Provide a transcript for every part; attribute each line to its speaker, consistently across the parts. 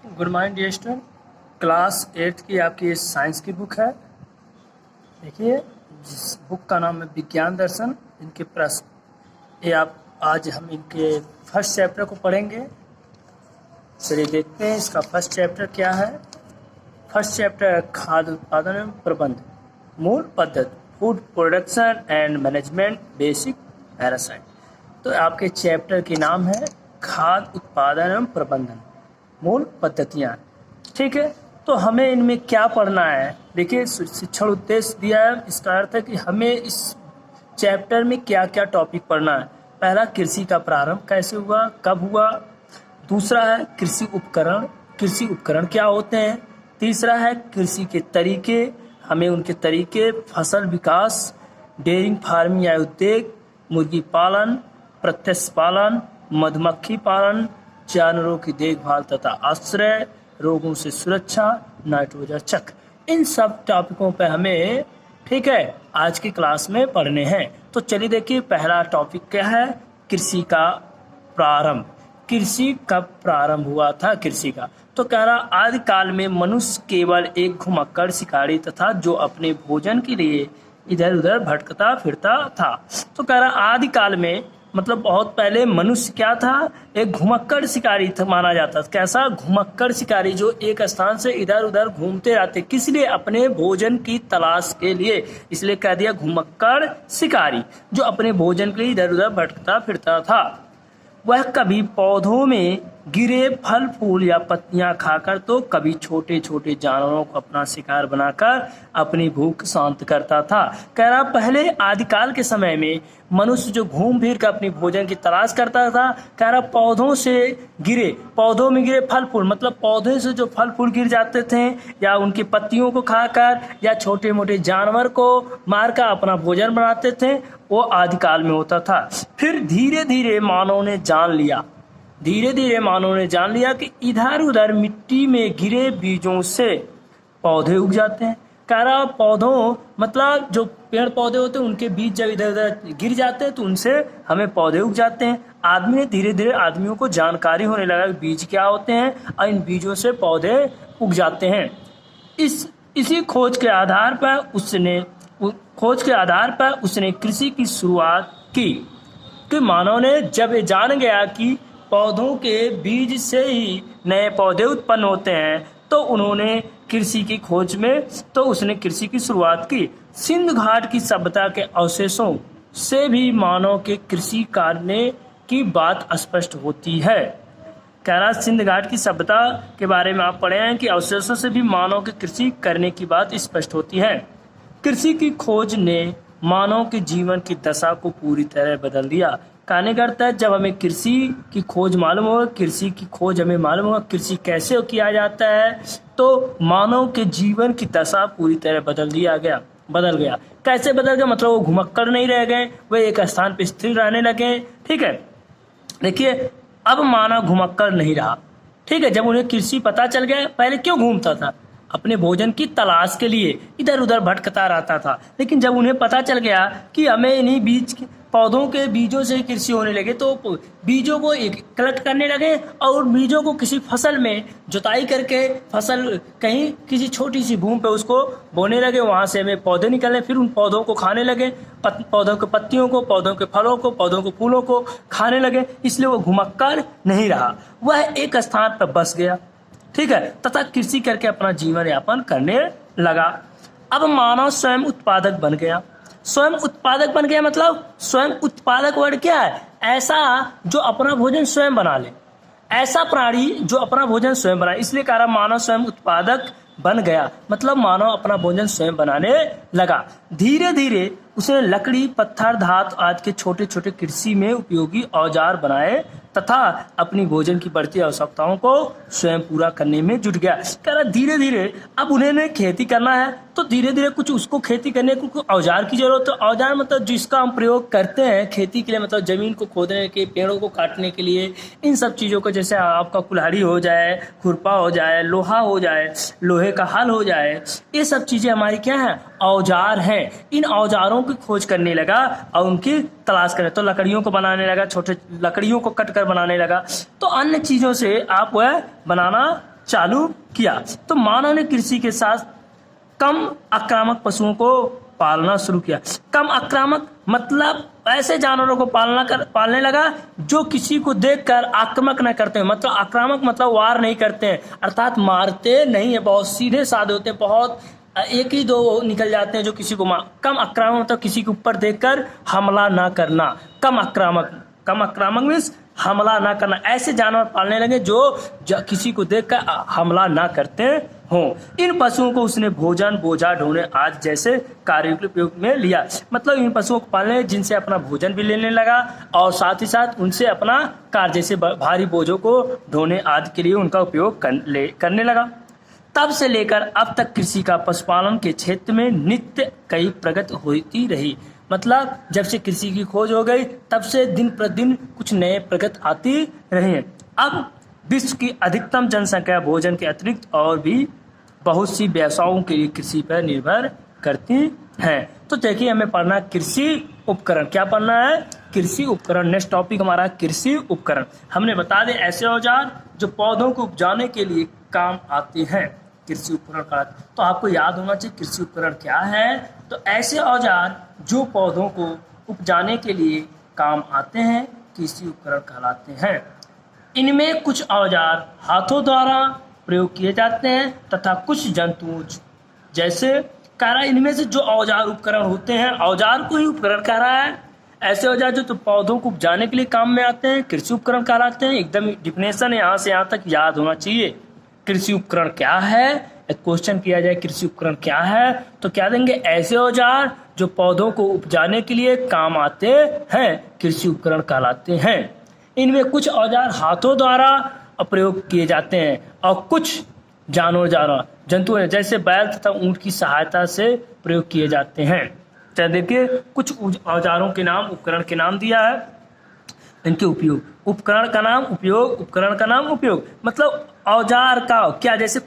Speaker 1: Good morning dear student. Class 8 की आपकी science की बुक है। देखिए, जिस बुक का नाम है विज्ञान दर्शन। इनके प्रश्न ये आप आज हम इनके फर्स्ट चैप्टर को पढ़ेंगे। चलिए देखते हैं इसका फर्स्ट चैप्टर क्या है। फर्स्ट चैप्टर खाद्य उत्पादन एवं प्रबंध, मूल पद्धति, food production and management, basic parasite. तो आपके चैप्टर के नाम है खाद्य उत्पादन एवं प्रबंधन, मूल पद्धतियाँ। ठीक है, तो हमें इनमें क्या पढ़ना है। देखिए, शिक्षण उद्देश्य दिया है, इसका अर्थ है कि हमें इस चैप्टर में क्या क्या टॉपिक पढ़ना है। पहला, कृषि का प्रारंभ कैसे हुआ, कब हुआ। दूसरा है कृषि उपकरण, कृषि उपकरण क्या होते हैं। तीसरा है कृषि के तरीके, हमें उनके तरीके, फसल विकास, डेयरिंग फार्मिंग या उद्योग, मुर्गी पालन, प्रत्यक्ष पालन, मधुमक्खी पालन, जानवरों की देखभाल तथा आश्रय, रोगों से सुरक्षा, नाइट्रोजन चक्र। इन सब टॉपिकों पे हमें, ठीक है, आज की क्लास में पढ़ने हैं। तो चलिए देखिए, पहला टॉपिक क्या है, कृषि का प्रारंभ। कृषि कब प्रारंभ हुआ था कृषि का। तो कह रहा, आदि काल में मनुष्य केवल एक घुमक्कड़ शिकारी तथा जो अपने भोजन के लिए इधर उधर भटकता फिरता था। तो कह रहा, आदि काल में मतलब बहुत पहले मनुष्य क्या था, एक घुमक्कड़ शिकारी था माना जाता था। कैसा घुमक्कड़ शिकारी, जो एक स्थान से इधर उधर घूमते रहते, किस लिए, अपने भोजन की तलाश के लिए। इसलिए कह दिया घुमक्कड़ शिकारी, जो अपने भोजन के लिए इधर उधर भटकता फिरता था। वह कभी पौधों में गिरे फल फूल या पत्तियां खाकर तो कभी छोटे छोटे जानवरों को अपना शिकार बनाकर अपनी भूख शांत करता था। कह रहा, पहले आदिकाल के समय में मनुष्य जो घूम फिर कर अपनी भोजन की तलाश करता था। कह रहा, पौधों में गिरे फल फूल, मतलब पौधे से जो फल फूल गिर जाते थे या उनकी पत्तियों को खाकर या छोटे मोटे जानवर को मारकर अपना भोजन बनाते थे, वो आदिकाल में होता था। फिर धीरे धीरे मानव ने जान लिया कि इधर उधर मिट्टी में गिरे बीजों से पौधे उग जाते हैं। कह रहा, पौधों मतलब जो पेड़ पौधे होते हैं उनके बीज जब इधर उधर गिर जाते हैं तो उनसे हमें पौधे उग जाते हैं। आदमी ने धीरे धीरे आदमियों को जानकारी होने लगा कि बीज क्या होते हैं और इन बीजों से पौधे उग जाते हैं। इसी खोज के आधार पर उसने कृषि की शुरुआत की। कि मानव ने जब ये जान गया कि पौधों के बीज से ही नए पौधे उत्पन्न होते हैं, तो उन्होंने कृषि की खोज में उसने कृषि की शुरुआत की। सिंधु घाट की सभ्यता के अवशेषों से भी मानव के कृषि करने की बात स्पष्ट होती है। कह रहा, सिंधु घाट की सभ्यता के बारे में आप पढ़े हैं कि अवशेषों से भी मानव के कृषि करने की बात स्पष्ट होती है। कृषि की खोज ने मानव के जीवन की दशा को पूरी तरह बदल दिया। कहने का अर्थ है, जब हमें कृषि की खोज मालूम होगा, कृषि कैसे किया जाता है, तो मानव के जीवन की दशा पूरी तरह बदल गया। कैसे बदल गया, मतलब वो घुमक्कड़ नहीं रह गए, वे एक स्थान पर स्थिर रहने लगे। ठीक है, देखिए, अब मानव घुमक्कड़ नहीं रहा। ठीक है, जब उन्हें कृषि पता चल गया, पहले क्यों घूमता था, अपने भोजन की तलाश के लिए इधर उधर भटकता रहता था। लेकिन जब उन्हें पता चल गया कि हमें इन्हीं पौधों के बीजों से कृषि होने लगे, तो बीजों को कलेक्ट करने लगे और बीजों को किसी फसल में जुताई करके फसल कहीं किसी छोटी सी भूमि पे उसको बोने लगे। वहाँ से हमें पौधे निकले, फिर उन पौधों को खाने लगे, पौधों के पत्तियों को, पौधों के फलों को, पौधों के फूलों को खाने लगे। इसलिए वो घुमक्कड़ नहीं रहा, वह एक स्थान पर बस गया। ठीक है, तथा कृषि करके अपना जीवन यापन करने लगा। अब मानव स्वयं उत्पादक बन गया। मतलब स्वयं उत्पादक वर्ड क्या है, ऐसा जो अपना भोजन स्वयं बना ले, ऐसा प्राणी जो अपना भोजन स्वयं बनाए। इसलिए कह रहा, मानव स्वयं उत्पादक बन गया, मतलब मानव अपना भोजन स्वयं बनाने लगा। धीरे धीरे उसने लकड़ी, पत्थर, धातु आदि के छोटे छोटे कृषि में उपयोगी औजार बनाए तथा अपनी भोजन की बढ़ती आवश्यकताओं को स्वयं पूरा करने में जुट गया। कह रहा, धीरे धीरे अब उन्हें खेती करना है, तो धीरे धीरे कुछ उसको खेती करने को कुछ औजार की जरूरत है। औजार मतलब जिसका हम प्रयोग करते हैं खेती के लिए, मतलब जमीन को खोदने के, पेड़ों को काटने के लिए, इन सब चीज़ों को, जैसे आपका कुल्हाड़ी हो जाए, खुरपा हो जाए, लोहा हो जाए, लोहे का हल हो जाए, ये सब चीज़ें हमारी क्या है, औजार हैं। इन औजारों की खोज करने लगा और उनकी तलाश करे, तो लकड़ियों को बनाने लगा, छोटे लकड़ियों को कट कर बनाने लगा, तो अन्य चीज़ों से आप वह बनाना चालू किया। तो मानव ने कृषि के साथ कम आक्रामक पशुओं को पालना शुरू किया। कम आक्रामक मतलब ऐसे जानवरों को पालने लगा जो किसी को देखकर आक्रामक न करते हैं। मतलब आक्रामक मतलब वार नहीं करते हैं, अर्थात मारते नहीं है, बहुत सीधे साधे होते हैं, बहुत एक ही दो निकल जाते हैं जो किसी को कम आक्रामक मतलब किसी के ऊपर देखकर हमला ना करना। कम आक्रामक मीन्स हमला ना करना। ऐसे जानवर पालने लगे जो किसी को देखकर हमला ना करते हों। इन पशुओं को उसने भोजन, बोझा ढोने आदि जैसे कार्यों के उपयोग में लिया। मतलब इन पशुओं को पालने जिनसे अपना भोजन भी लेने लगा और साथ ही साथ उनसे अपना कार्य जैसे भारी बोझों को ढोने आदि के लिए उनका उपयोग करने लगा। तब से लेकर अब तक कृषि का पशुपालन के क्षेत्र में नित्य कई प्रगति होती रही। मतलब जब से कृषि की खोज हो गई तब से दिन प्रतिदिन कुछ नए प्रगति आती रही हैं। अब विश्व की अधिकतम जनसंख्या भोजन के अतिरिक्त और भी बहुत सी व्यवसायों के लिए कृषि पर निर्भर करती हैं। तो देखिए हमें पढ़ना कृषि उपकरण। क्या पढ़ना है? कृषि उपकरण। नेक्स्ट टॉपिक हमारा कृषि उपकरण। हमने बता दें ऐसे औजार जो पौधों को उपजाने के लिए काम आते हैं, कृषि उपकरण का। तो आपको याद होना चाहिए कृषि उपकरण क्या है। तो ऐसे औजार जो पौधों को उपजाने के लिए काम आते हैं कृषि उपकरण कहलाते हैं। इनमें कुछ औजार हाथों द्वारा प्रयोग किए जाते हैं तथा कुछ जंतुओं जैसे कह रहा है। इनमें से जो औजार उपकरण होते हैं, औजार को ही उपकरण कह रहा है। ऐसे औजार जो तो पौधों को उपजाने के लिए काम में आते हैं कृषि उपकरण कहलाते हैं। एकदम डिफिनेशन यहाँ से यहाँ तक याद होना चाहिए। कृषि उपकरण क्या है? एक क्वेश्चन किया जाए कृषि उपकरण क्या है तो क्या देंगे? ऐसे औजार जो पौधों को उपजाने के लिए काम आते हैं कृषि उपकरण कहलाते हैं। इनमें कुछ औजार हाथों द्वारा प्रयोग किए जाते हैं और कुछ जंतु जैसे बैल तथा ऊंट की सहायता से प्रयोग किए जाते हैं। तो देखिए कुछ औजारों के नाम, उपकरण के नाम दिया है, इनके उपयोग। उपकरण का नाम उपयोग मतलब औजार का क्या, जैसे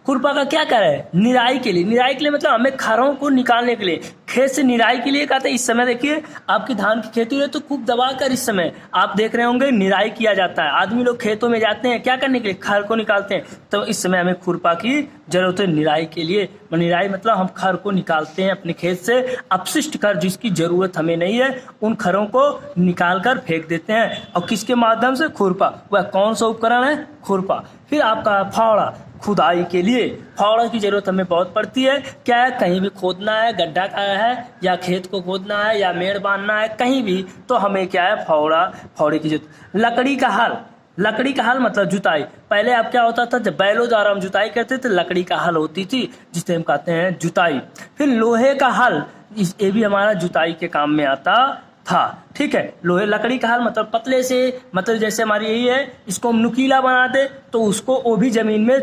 Speaker 1: खुरपा का क्या करे? निराई के लिए मतलब हमें खारों को निकालने के लिए, खेत से निराई के लिए कहते हैं। इस समय देखिए आपकी धान की खेती है तो खूब दबा कर इस समय आप देख रहे होंगे निराई किया जाता है। आदमी लोग खेतों में जाते हैं क्या करने के लिए? खर को निकालते हैं। तो इस समय हमें खुरपा की जरूरत है निराई के लिए। निराई मतलब हम खर को निकालते हैं अपने खेत से, अपशिष्ट खर जिसकी जरूरत हमें नहीं है उन खरों को निकाल कर फेंक देते हैं। और किसके माध्यम से? खुरपा। वह कौन सा उपकरण है? खुरपा। फिर आपका फावड़ा, खुदाई के लिए फावड़ा की जरूरत हमें बहुत पड़ती है। क्या है? कहीं भी खोदना है, गड्ढा है या खेत को खोदना है या मेड़ बांधना है, कहीं भी तो हमें क्या है? फावड़े की जरूरत। लकड़ी का हल मतलब जुताई। पहले अब क्या होता था, जब बैलों द्वारा हम जुताई करते थे लकड़ी का हल होती थी जिसे हम कहते हैं जुताई। फिर लोहे का हल, ये भी हमारा जुताई के काम में आता था। ठीक है, लकड़ी का हल मतलब पतले से, मतलब जैसे हमारी यही है, इसको हम नुकीला बना दे तो उसको वो भी जमीन में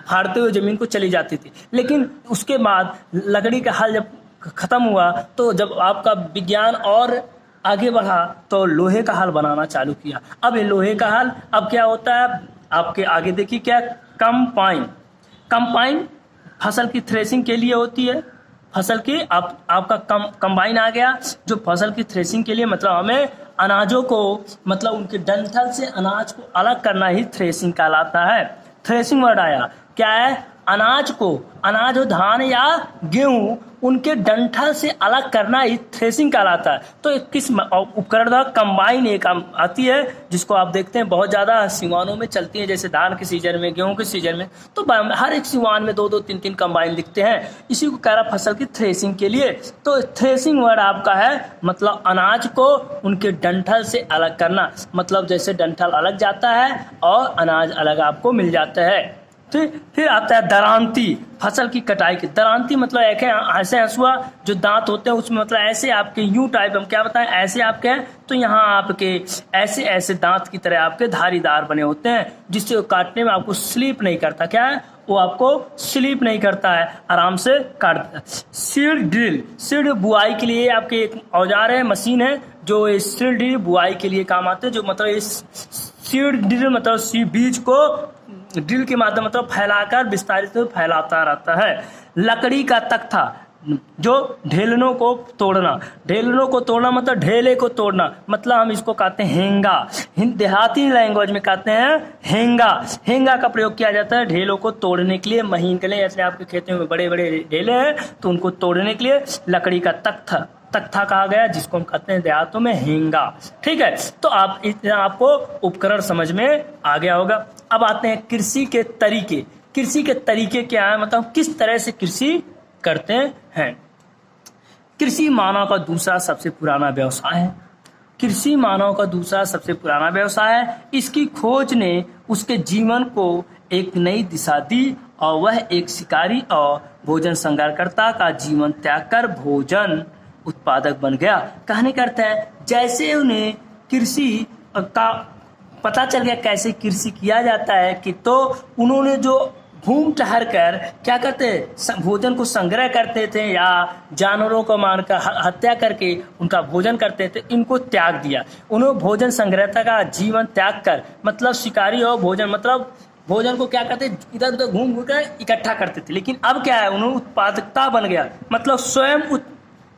Speaker 1: फाड़ते हुए जमीन को चली जाती थी। लेकिन उसके बाद लकड़ी का हल जब खत्म हुआ तो जब आपका विज्ञान और आगे बढ़ा तो लोहे का हल बनाना चालू किया। अब ये लोहे का हल अब क्या होता है आपके आगे देखिए क्या, कंपाइन फसल की थ्रेसिंग के लिए होती है। फसल की आपका कंबाइन आ गया जो फसल की थ्रेसिंग के लिए, मतलब हमें अनाजों को, मतलब उनके डंठल से अनाज को अलग करना ही थ्रेसिंग कहलाता है। थ्रेसिंग वर्ड आया, क्या है? अनाज हो धान या गेहूं, उनके डंठल से अलग करना ही थ्रेसिंग कहलाता है। तो किस उपकरण द्वारा? कंबाइन एक आती है जिसको आप देखते हैं बहुत ज्यादा सिवानों में चलती है, जैसे धान के सीजन में, गेहूं के सीजन में, तो हर एक सिवान में 2-2, 3-3 कंबाइन दिखते हैं। इसी को कह रहा फसल की थ्रेसिंग के लिए। तो थ्रेसिंग वर्ड आपका है मतलब अनाज को उनके डंठल से अलग करना, मतलब जैसे डंठल अलग जाता है और अनाज अलग आपको मिल जाता है। फिर आता है दरांती, फसल की कटाई की। दरांती मतलब एक है ऐसे हंसुआ जो दांत होते हैं उसमें, मतलब ऐसे आपके यू टाइप, हम क्या बताएं, ऐसे आपके हैं तो यहाँ आपके ऐसे दांत की तरह आपके धारीदार बने होते हैं जिससे काटने में आपको स्लिप नहीं करता। क्या है वो? आपको स्लिप नहीं करता है, आराम से काट देता है। सीड बुआई के लिए आपके एक औजार है, मशीन है जो सीड ड्रिल बुआई के लिए काम आते हैं। जो मतलब इस सीड ड्रिल मतलब बीज को ड्रिल के माध्यम मतलब फैलाकर विस्तारित फैलाता रहता है। लकड़ी का तख्ता, जो ढेलनों को तोड़ना, ढेलनों को तोड़ना मतलब ढेले को तोड़ना, मतलब हम इसको कहते हैं हेंगा। देहाती लैंग्वेज में कहते हैं हेंगा। हेंगा का प्रयोग किया जाता है ढेलों को तोड़ने के लिए, महीन के लिए। ऐसे आपके खेतों में बड़े बड़े ढेले हैं तो उनको तोड़ने के लिए लकड़ी का तख्ता कहा गया, जिसको हम कहते हैं देहातों में हेंगा। ठीक है, तो आपको उपकरण समझ में आ गया होगा। अब आते हैं कृषि के तरीके। कृषि के तरीके क्या है, मतलब किस तरह से कृषि करते हैं। कृषि मानव का दूसरा सबसे पुराना व्यवसाय है। कृषि मानव का दूसरा सबसे पुराना व्यवसाय है। इसकी खोज ने उसके जीवन को एक नई दिशा दी और वह एक शिकारी और भोजन संग्रहकर्ता का जीवन त्याग कर भोजन उत्पादक बन गया। कहने का अर्थ है जैसे उन्हें कृषि का पता चल गया कैसे कृषि किया जाता है कि तो उन्होंने जो घूम टहर कर क्या करते, भोजन को संग्रह करते थे या जानवरों को मारकर हत्या करके उनका भोजन करते थे, इनको त्याग दिया। उन्होंने भोजन संग्रहता का जीवन त्याग कर, मतलब शिकारी और भोजन, मतलब भोजन को क्या करते, इधर उधर घूम घूम कर इकट्ठा करते थे। लेकिन अब क्या है, उन्होंने उत्पादकता बन गया, मतलब स्वयं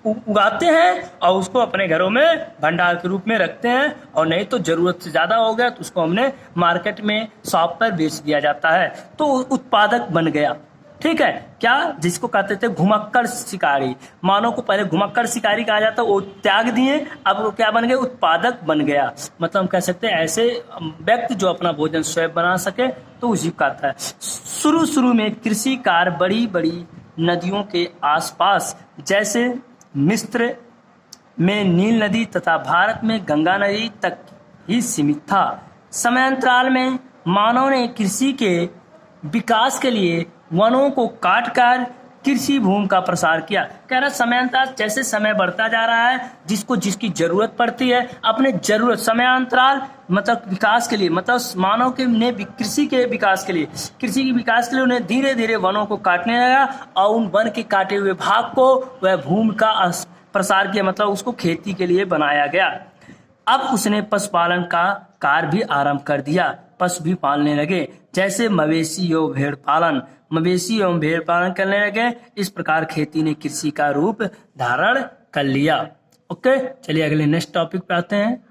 Speaker 1: उगाते हैं और उसको अपने घरों में भंडार के रूप में रखते हैं, और नहीं तो जरूरत से ज्यादा हो गया तो उसको हमने मार्केट में शॉप पर बेच दिया जाता है, तो उत्पादक बन गया। ठीक है, क्या जिसको कहते थे घुमक्कड़ शिकारी, मानव को पहले घुमक्कड़ शिकारी कहा जाता, वो त्याग दिए, अब वो क्या बन गए, उत्पादक बन गया। मतलब हम कह सकते हैं ऐसे व्यक्ति जो अपना भोजन स्वयं बना सके, तो उसी को कहता है। शुरू में कृषि कार्य बड़ी बड़ी नदियों के आसपास, जैसे मिस्र में नील नदी तथा भारत में गंगा नदी तक ही सीमित था। समयांतराल में मानव ने कृषि के विकास के लिए वनों को काटकर कृषि भूमि का प्रसार किया। कह रहा समयांतराल, जैसे समय बढ़ता जा रहा है, जिसको जिसकी जरूरत पड़ती है, अपने जरूरत समयांतराल मतलब विकास के लिए, मतलब मानव के ने कृषि के विकास के लिए, कृषि के विकास के लिए उन्हें धीरे धीरे वनों को काटने लगा और उन वन के काटे हुए भाग को वह भूमि का प्रसार किया, मतलब उसको खेती के लिए बनाया गया। अब उसने पशुपालन का कार्य भी आरंभ कर दिया, पशु भी पालने लगे, जैसे मवेशी और भेड़ पालन, मवेशी एवं भेड़ पालन करने लगे। इस प्रकार खेती ने कृषि का रूप धारण कर लिया। ओके, चलिए अगले नेक्स्ट टॉपिक पे आते हैं।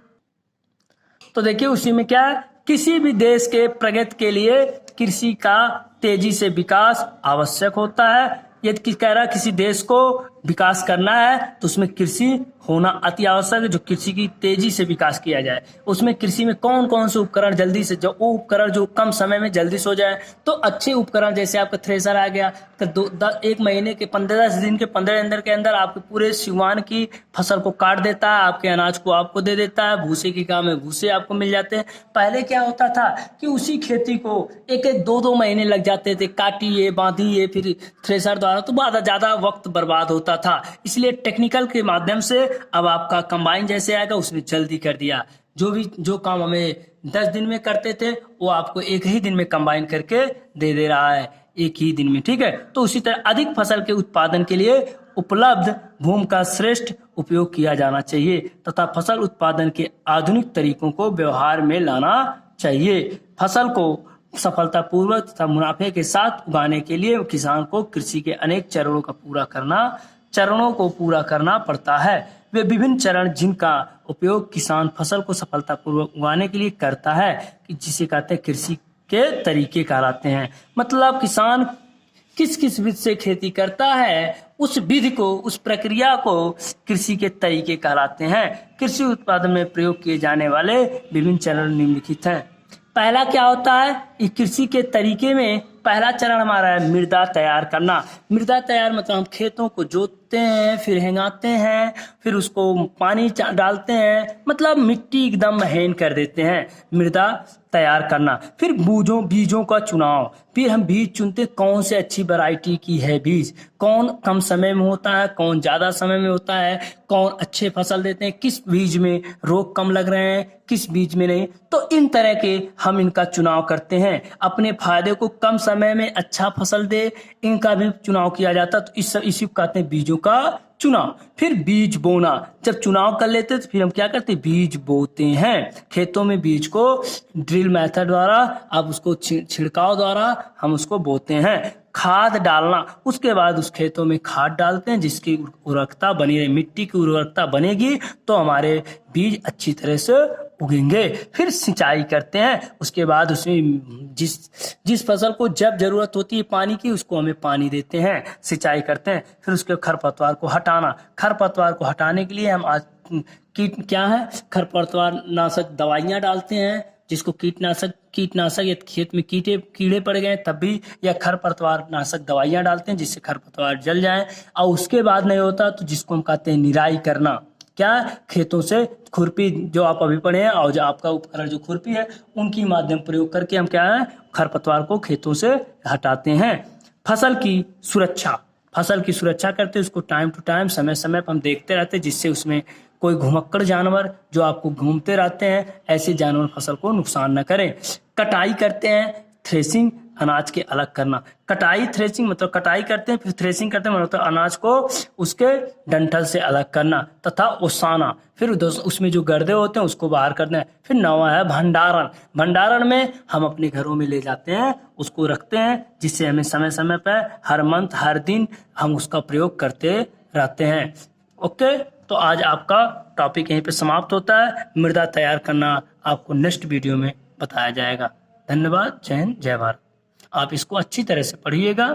Speaker 1: तो देखिए उसी में क्या, किसी भी देश के प्रगति के लिए कृषि का तेजी से विकास आवश्यक होता है। यदि कह रहा है किसी देश को विकास करना है तो उसमें कृषि होना अति आवश्यक है, जो कृषि की तेजी से विकास किया जाए। उसमें कृषि में कौन कौन से उपकरण जल्दी से, जो वो उपकरण जो कम समय में जल्दी से हो जाए, तो अच्छे उपकरण जैसे आपका थ्रेसर आ गया, तो एक महीने के 15 दिन के 15 अंदर के अंदर आपके पूरे सिवान की फसल को काट देता है, आपके अनाज को आपको दे देता है, भूसे की काम है भूसे आपको मिल जाते हैं। पहले क्या होता था कि उसी खेती को एक एक 2-2 महीने लग जाते थे, काटिए बांधिए फिर थ्रेसर द्वारा, तो बहुत ज्यादा वक्त बर्बाद होता था। इसलिए टेक्निकल के माध्यम से अब आपका कंबाइन जैसे आएगा उसने जल्दी कर दिया, जो काम हमें 10 दिन में करते थे वो आपको एक ही दिन में कंबाइन करके दे दे रहा है, एक ही दिन में। ठीक है, तो उसी तरह अधिक फसल के उत्पादन के लिए उपलब्ध भूमि का श्रेष्ठ उपयोग किया जाना चाहिए तथा फसल उत्पादन के आधुनिक तरीकों को व्यवहार में लाना चाहिए। फसल को सफलतापूर्वक तथा मुनाफे के साथ उगाने के लिए किसान को कृषि के अनेक चरणों को पूरा करना पड़ता है। वे विभिन्न चरण जिनका उपयोग किसान फसल को सफलतापूर्वक उगाने के लिए करता है, कि जिसे कहते हैं कृषि के तरीके कहलाते हैं। मतलब किसान किस किस विधि से खेती करता है, उस विधि को, उस प्रक्रिया को कृषि के तरीके कहलाते हैं। कृषि उत्पादन में प्रयोग किए जाने वाले विभिन्न चरण निम्नलिखित हैं। पहला क्या होता है, कृषि के तरीके में पहला चरण हमारा है मृदा तैयार करना। मृदा तैयार मतलब हम खेतों को जोतते हैं, फिर हेंगाते हैं, फिर उसको पानी डालते हैं, मतलब मिट्टी एकदम महीन कर देते हैं, मृदा तैयार करना। फिर बीजों का चुनाव, फिर हम बीज चुनते कौन से अच्छी वैरायटी की है बीज, कौन कम समय में होता है, कौन ज्यादा समय में होता है, कौन अच्छे फसल देते हैं, किस बीज में रोग कम लग रहे हैं, किस बीज में नहीं। तो इन तरह के हम इनका चुनाव करते हैं, अपने फायदे को कम समय में अच्छा फसल दे, इनका भी चुनाव किया जाता है। तो इसी को कहते हैं बीजों का चुनाव। फिर बीज बोना, जब चुनाव कर लेते हैं तो फिर हम क्या करते हैं, बीज बोते हैं। खेतों में बीज को ड्रिल मेथड द्वारा, अब उसको छिड़काव द्वारा हम उसको बोते हैं। खाद डालना, उसके बाद उस खेतों में खाद डालते हैं जिसकी उर्वरकता बनी रहे, मिट्टी की उर्वरकता बनेगी तो हमारे बीज अच्छी तरह से उगेंगे। फिर सिंचाई करते हैं, उसके बाद उसमें जिस फसल को जब जरूरत होती है पानी की उसको हमें पानी देते हैं, सिंचाई करते हैं। फिर उसके खरपतवार को हटाना, खरपतवार को हटाने के लिए हम आज क्या है, खरपतवार नाशक दवाइयाँ डालते हैं, जिसको कीटनाशक या खेत में कीड़े पड़ गए तब भी या खरपतवार नाशक दवाइयाँ डालते हैं जिससे खरपतवार जल जाए। और उसके बाद नहीं होता तो जिसको हम कहते हैं निराई करना, क्या, खेतों से खुरपी जो आप अभी पढ़े हैं और जो आपका उपकरण जो खुरपी है उनकी माध्यम प्रयोग करके हम क्या है, खरपतवार को खेतों से हटाते हैं। फसल की सुरक्षा करते हैं, उसको टाइम टू टाइम समय समय पर हम देखते रहते हैं जिससे उसमें कोई घुमक्कड़ जानवर जो आपको घूमते रहते हैं ऐसे जानवर फसल को नुकसान न करें। कटाई करते हैं, थ्रेसिंग, अनाज के अलग करना। कटाई थ्रेसिंग मतलब कटाई करते हैं, फिर थ्रेसिंग करते हैं मतलब अनाज को उसके डंठल से अलग करना तथा ओसाना, फिर उसमें जो गर्दे होते हैं उसको बाहर करना है। फिर नौवां है भंडारण में हम अपने घरों में ले जाते हैं, उसको रखते हैं जिससे हमें समय समय पर हर मंथ हर दिन हम उसका प्रयोग करते रहते हैं। ओके, तो आज आपका टॉपिक यहीं पे समाप्त होता है। मृदा तैयार करना आपको नेक्स्ट वीडियो में बताया जाएगा। धन्यवाद। जय हिंद, जय भारत। आप इसको अच्छी तरह से पढ़िएगा।